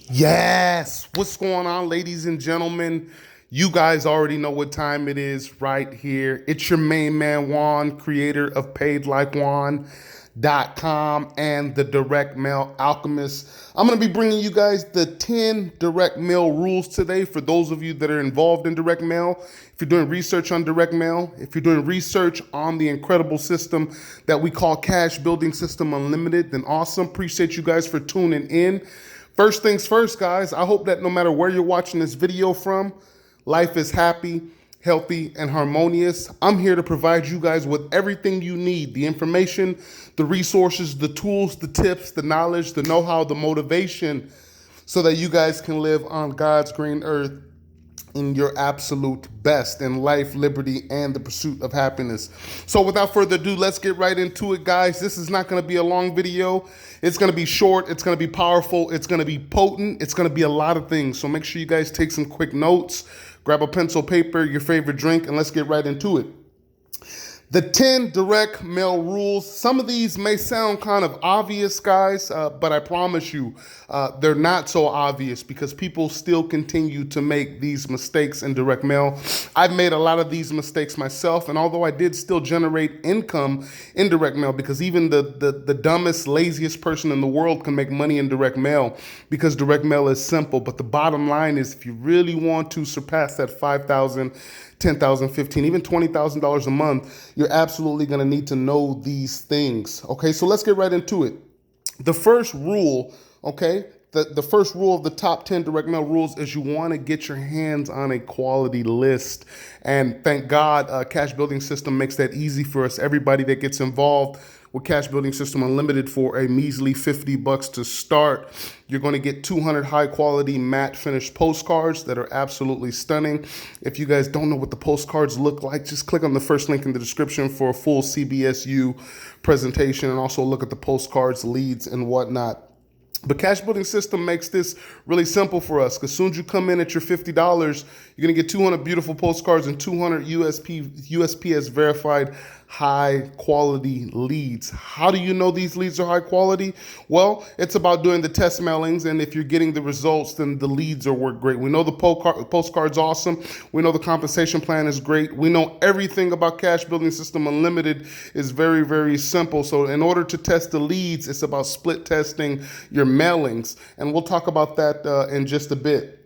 Yes. What's going on, ladies and gentlemen? You guys already know what time it is right here. It's your main man, Juan, creator of PaidLikeJuan.com and the Direct Mail Alchemist. I'm going to be bringing you guys the 10 direct mail rules today for those of you that are involved in direct mail. If you're doing research on direct mail, if you're doing research on the incredible system that we call Cash Building System Unlimited, then awesome. Appreciate you guys for tuning in. First things first, guys, I hope that no matter where you're watching this video from, life is happy, healthy, and harmonious. I'm here to provide you guys with everything you need, the information, the resources, the tools, the tips, the knowledge, the know-how, the motivation, so that you guys can live on God's green earth in your absolute best in life, liberty, and the pursuit of happiness. So without further ado, let's get right into it, guys. This is not going to be a long video. It's going to be short. It's going to be powerful. It's going to be potent. It's going to be a lot of things. So make sure you guys take some quick notes, grab a pencil, paper, your favorite drink, and let's get right into it. The 10 direct mail rules. Some of these may sound kind of obvious, guys, but I promise you, they're not so obvious because people still continue to make these mistakes in direct mail. I've made a lot of these mistakes myself, and although I did still generate income in direct mail, because even the dumbest, laziest person in the world can make money in direct mail because direct mail is simple. But the bottom line is, if you really want to surpass that 5,000, 10,000, 15, even $20,000 a month, you're absolutely going to need to know these things. Okay, so let's get right into it. The first rule, okay, the first rule of the top 10 direct mail rules is you want to get your hands on a quality list. And thank God, Cash Building System makes that easy for us. Everybody that gets involved with Cash Building System Unlimited for a measly $50 to start, you're going to get 200 high quality matte finished postcards that are absolutely stunning. If you guys don't know what the postcards look like, just click on the first link in the description for a full CBSU presentation, and also look at the postcards, leads, and whatnot. But Cash Building System makes this really simple for us, because as soon as you come in at your $50, you're going to get 200 beautiful postcards and 200 USPS verified high quality leads. How do you know these leads are high quality? Well, it's about doing the test mailings, and if you're getting the results, then the leads are work great. We know the postcard's awesome. We know the compensation plan is great. We know everything about Cash Building System Unlimited is very, very simple. So in order to test the leads, it's about split testing your mailings, and we'll talk about that in just a bit.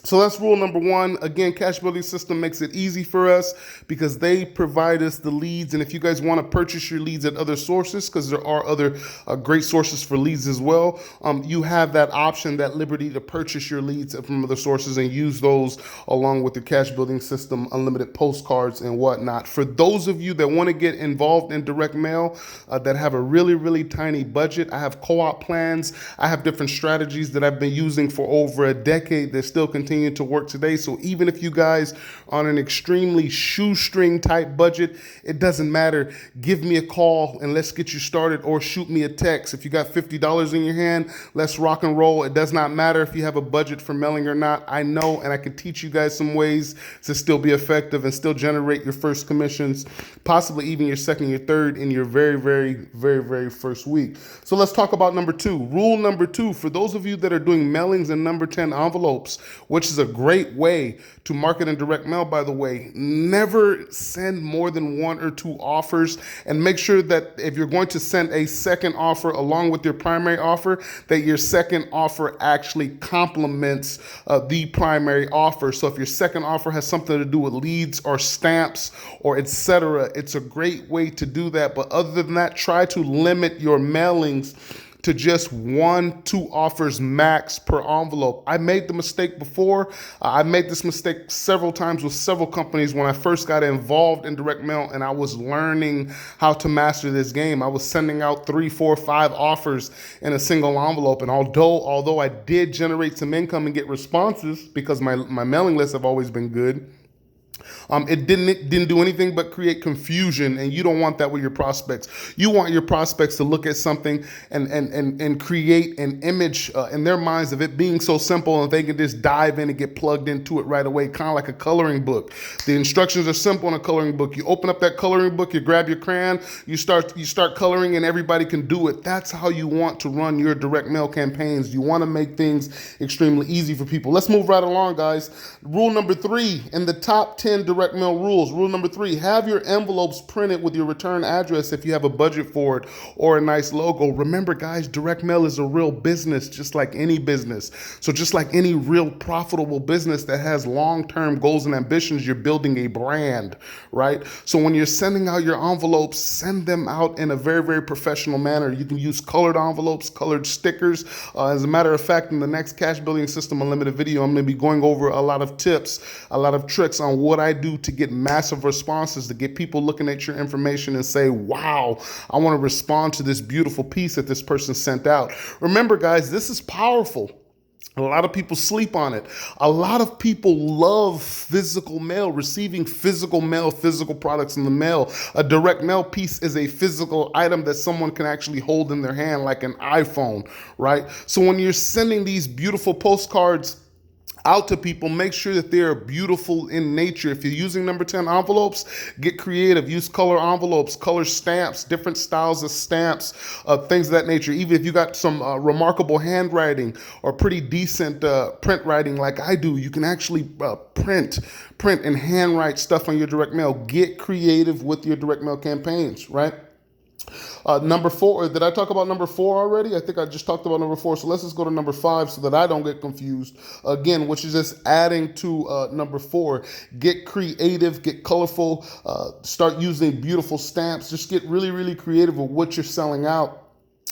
So that's rule number one. Again, Cash Building System makes it easy for us because they provide us the leads. And if you guys want to purchase your leads at other sources, because there are other great sources for leads as well, you have that option, that liberty to purchase your leads from other sources and use those along with your Cash Building System Unlimited postcards and whatnot. For those of you that want to get involved in direct mail, that have a really, really tiny budget, I have co-op plans. I have different strategies that I've been using for over a decade that still continue to work today. So even if you guys are on an extremely shoestring type budget, it doesn't matter. Give me a call and let's get you started, or shoot me a text. If you got $50 in your hand, let's rock and roll. It does not matter if you have a budget for mailing or not. I know, and I can teach you guys some ways to still be effective and still generate your first commissions, possibly even your second, your third in your very, very, very, very first week. So let's talk about number two. Rule number two, for those of you that are doing mailings in number 10 envelopes, which is a great way to market in direct mail, by the way. Never send more than one or two offers, and make sure that if you're going to send a second offer along with your primary offer, that your second offer actually complements the primary offer. So if your second offer has something to do with leads or stamps or etc., it's a great way to do that. But other than that, try to limit your mailings to just 1-2 offers max per envelope. I made the mistake before. I made this mistake several times with several companies when I first got involved in direct mail and I was learning how to master this game. I was sending out 3, 4, 5 offers in a single envelope. And although I did generate some income and get responses because my mailing lists have always been good, It didn't do anything but create confusion, and you don't want that with your prospects. You want your prospects to look at something and create an image in their minds of it being so simple, and they can just dive in and get plugged into it right away, kind of like a coloring book. The instructions are simple in a coloring book. You open up that coloring book, you grab your crayon, you start coloring, and everybody can do it. That's how you want to run your direct mail campaigns. You want to make things extremely easy for people. Let's move right along, guys. Rule number 3 in the top 10 direct mail rules. Rule number 3, have your envelopes printed with your return address if you have a budget for it or a nice logo. Remember, guys, direct mail is a real business, just like any business. So just like any real profitable business that has long-term goals and ambitions, you're building a brand, right? So when you're sending out your envelopes, send them out in a very, very professional manner. You can use colored envelopes, colored stickers. As a matter of fact, in the next Cash Building System Unlimited video, I'm going to be going over a lot of tips, a lot of tricks on what I do to get massive responses, to get people looking at your information and say, wow, I want to respond to this beautiful piece that this person sent out. Remember, guys, this is powerful. A lot of people sleep on it. A lot of people love physical mail, receiving physical mail, physical products in the mail. A direct mail piece is a physical item that someone can actually hold in their hand, like an iPhone, right? So when you're sending these beautiful postcards out to people, make sure that they are beautiful in nature. If you're using number 10 envelopes, get creative. Use color envelopes, color stamps, different styles of stamps, things of that nature. Even if you got some remarkable handwriting or pretty decent print writing like I do, you can actually print and handwrite stuff on your direct mail. Get creative with your direct mail campaigns, right? Number 4, did I talk about number 4 already? I think I just talked about number 4. So let's just go to number 5 so that I don't get confused again, which is just adding to number 4. Get creative, get colorful, start using beautiful stamps. Just get really, really creative with what you're selling out.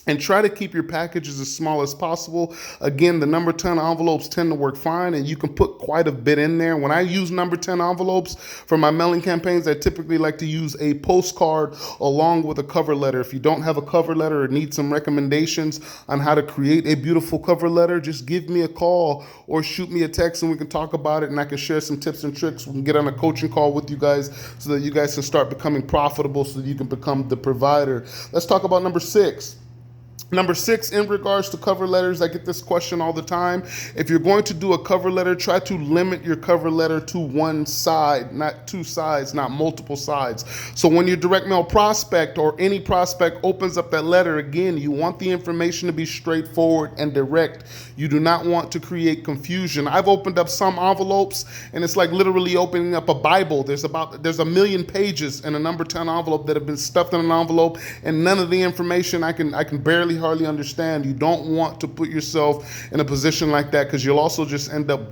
And try to keep your packages as small as possible. Again, the number 10 envelopes tend to work fine, and you can put quite a bit in there. When I use number 10 envelopes for my mailing campaigns, I typically like to use a postcard along with a cover letter. If you don't have a cover letter or need some recommendations on how to create a beautiful cover letter, just give me a call or shoot me a text and we can talk about it, and I can share some tips and tricks. We can get on a coaching call with you guys so that you guys can start becoming profitable, so that you can become the provider. Let's talk about number 6. Number 6, in regards to cover letters, I get this question all the time. If you're going to do a cover letter, try to limit your cover letter to one side, not two sides, not multiple sides. So when your direct mail prospect or any prospect opens up that letter, again, you want the information to be straightforward and direct. You do not want to create confusion. I've opened up some envelopes, and it's like literally opening up a Bible. There's a million pages in a number 10 envelope that have been stuffed in an envelope, and none of the information I can barely hardly understand. You don't want to put yourself in a position like that, because you'll also just end up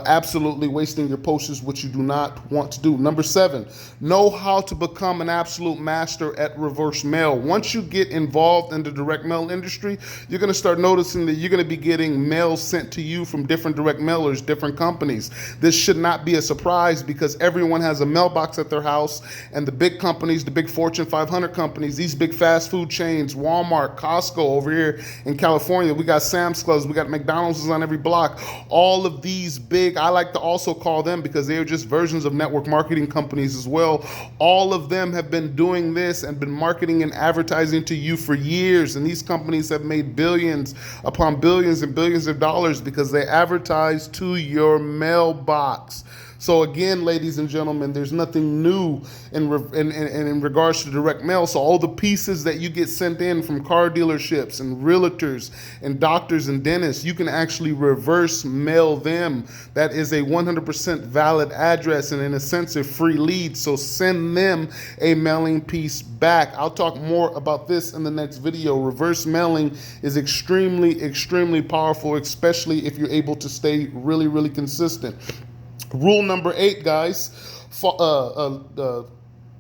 absolutely wasting your posters, which you do not want to do. Number 7, know how to become an absolute master at reverse mail. Once you get involved in the direct mail industry, you're going to start noticing that you're going to be getting mail sent to you from different direct mailers, different companies. This should not be a surprise, because everyone has a mailbox at their house, and the big companies, the big Fortune 500 companies, these big fast food chains, Walmart, Costco over here in California, we got Sam's Clubs, we got McDonald's on every block. All of these big, I like to also call them, because they are just versions of network marketing companies as well. All of them have been doing this and been marketing and advertising to you for years, and these companies have made billions upon billions and billions of dollars because they advertise to your mailbox. So again, ladies and gentlemen, there's nothing new in regards to direct mail. So all the pieces that you get sent in from car dealerships and realtors and doctors and dentists, you can actually reverse mail them. That is a 100% valid address, and in a sense, a free lead. So send them a mailing piece back. I'll talk more about this in the next video. Reverse mailing is extremely, extremely powerful, especially if you're able to stay really, really consistent. Rule number 8, guys. What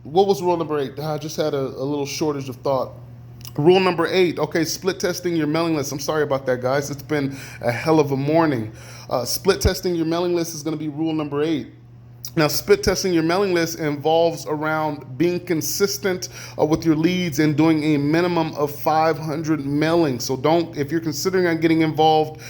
was rule number 8? I just had a little shortage of thought. Rule number 8, okay, split testing your mailing list. I'm sorry about that, guys. It's been a hell of a morning. Split testing your mailing list is going to be rule number 8. Now, split testing your mailing list involves around being consistent with your leads and doing a minimum of 500 mailings. So if you're considering on getting involved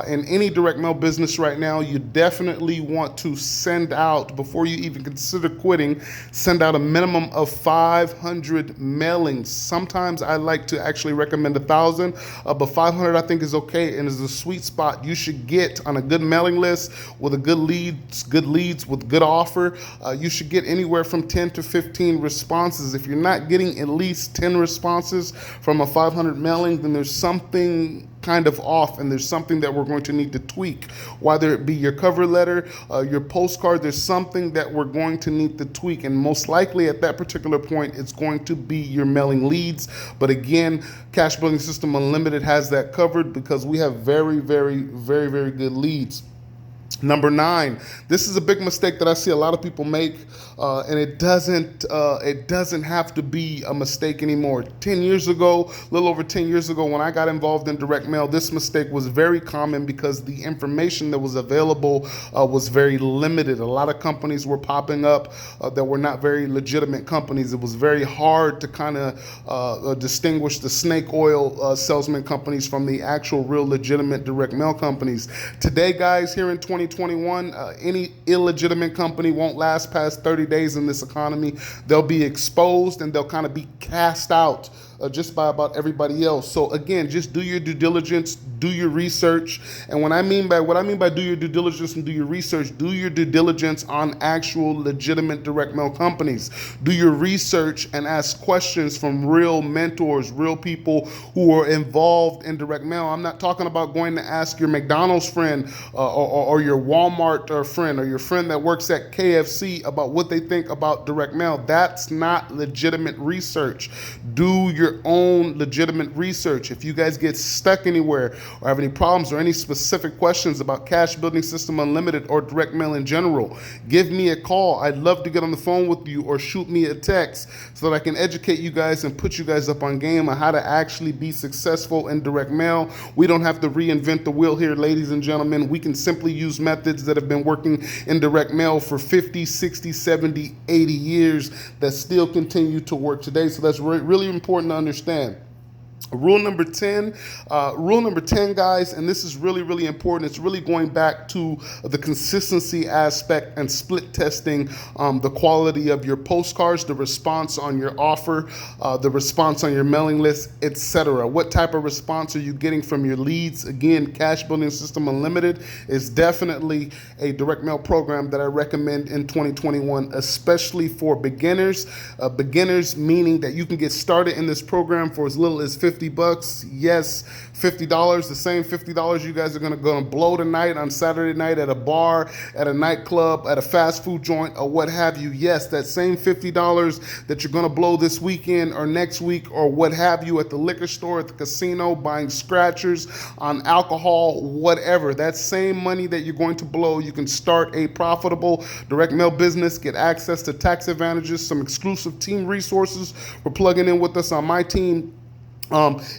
in any direct mail business right now, you definitely want to send out, before you even consider quitting, send out a minimum of 500 mailings. Sometimes I like to actually recommend 1,000, but 500 I think is okay and is a sweet spot you should get on a good mailing list with a good leads with good offer. You should get anywhere from 10 to 15 responses. If you're not getting at least 10 responses from a 500 mailing, then there's something kind of off, and there's something that we're going to need to tweak, whether it be your cover letter, your postcard. There's something that we're going to need to tweak, and most likely at that particular point it's going to be your mailing leads. But again, Cash Building System Unlimited has that covered because we have very good leads. Number 9, this is a big mistake that I see a lot of people make, and it doesn't have to be a mistake anymore. 10 years ago, a little over 10 years ago, when I got involved in direct mail, this mistake was very common because the information that was available was very limited. A lot of companies were popping up that were not very legitimate companies. It was very hard to kind of distinguish the snake oil salesman companies from the actual real legitimate direct mail companies. Today, guys, here in 2021, any illegitimate company won't last past 30 days in this economy. They'll be exposed and they'll kind of be cast out just by about everybody else. So again, just do your due diligence, do your research. And what I mean by do your due diligence and do your research, do your due diligence on actual legitimate direct mail companies. Do your research and ask questions from real mentors, real people who are involved in direct mail. I'm not talking about going to ask your McDonald's friend or your Walmart friend or your friend that works at KFC about what they think about direct mail. That's not legitimate research. Do your own legitimate research. If you guys get stuck anywhere or have any problems or any specific questions about Cash Building System Unlimited or direct mail in general, give me a call. I'd love to get on the phone with you, or shoot me a text so that I can educate you guys and put you guys up on game on how to actually be successful in direct mail. We don't have to reinvent the wheel here, ladies and gentlemen. We can simply use methods that have been working in direct mail for 50, 60, 70, 80 years that still continue to work today. So that's really important to understand. Rule number 10, guys, and this is really important. It's really going back to the consistency aspect and split testing the quality of your postcards, the response on your offer, the response on your mailing list, etc. What type of response are you getting from your leads? Again, Cash Building System Unlimited is definitely a direct mail program that I recommend in 2021, especially for beginners. Beginners meaning that you can get started in this program for as little as $50. Yes, $50, the same $50 you guys are going to blow tonight on Saturday night at a bar, at a nightclub, at a fast food joint, or what have you. Yes, that same $50 that you're going to blow this weekend or next week or what have you at the liquor store, at the casino, buying scratchers on alcohol, whatever. That same money that you're going to blow, you can start a profitable direct mail business, get access to tax advantages, some exclusive team resources. We're plugging in with us on my team,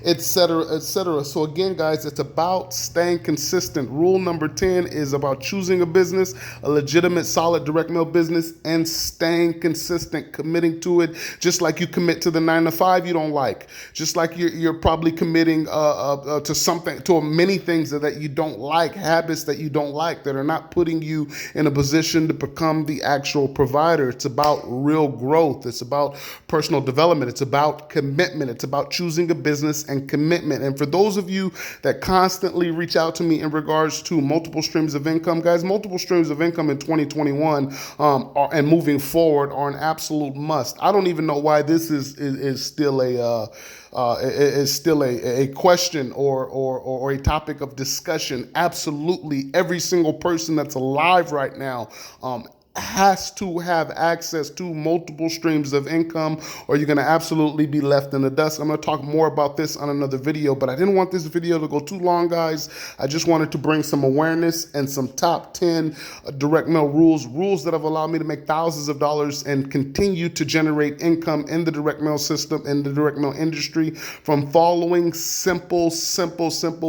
etc., etc. So again, guys, it's about staying consistent. Rule number 10 is about choosing a business, a legitimate, solid direct mail business, and staying consistent, committing to it, just like you commit to the 9-to-5 you don't like, just like you're probably committing to something, to many things that you don't like, habits that you don't like, that are not putting you in a position to become the actual provider. It's about real growth. It's about personal development. It's about commitment. It's about choosing a business and commitment. And for those of you that constantly reach out to me in regards to multiple streams of income, guys, multiple streams of income in 2021 and moving forward are an absolute must. I don't even know why this is still a question or a topic of discussion. Absolutely every single person that's alive right now has to have access to multiple streams of income, or you're going to absolutely be left in the dust. I'm going to talk more about this on another video, but I didn't want this video to go too long, guys. I just wanted to bring some awareness and some top 10 direct mail rules that have allowed me to make thousands of dollars and continue to generate income in the direct mail system, in the direct mail industry, from following simple,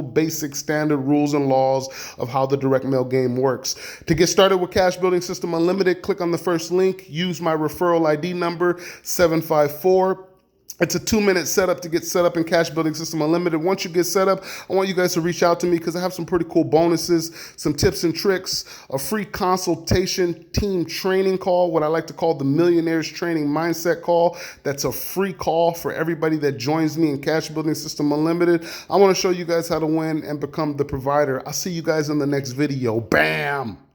basic standard rules and laws of how the direct mail game works. To get started with Cash Building System Unlimited, Unlimited, click on the first link, use my referral ID number 754. It's a 2-minute setup to get set up in Cash Building System Unlimited. Once you get set up, I want you guys to reach out to me because I have some pretty cool bonuses, some tips and tricks, a free consultation team training call, what I like to call the Millionaires Training Mindset Call. That's a free call for everybody that joins me in Cash Building System Unlimited. I want to show you guys how to win and become the provider. I'll see you guys in the next video. Bam!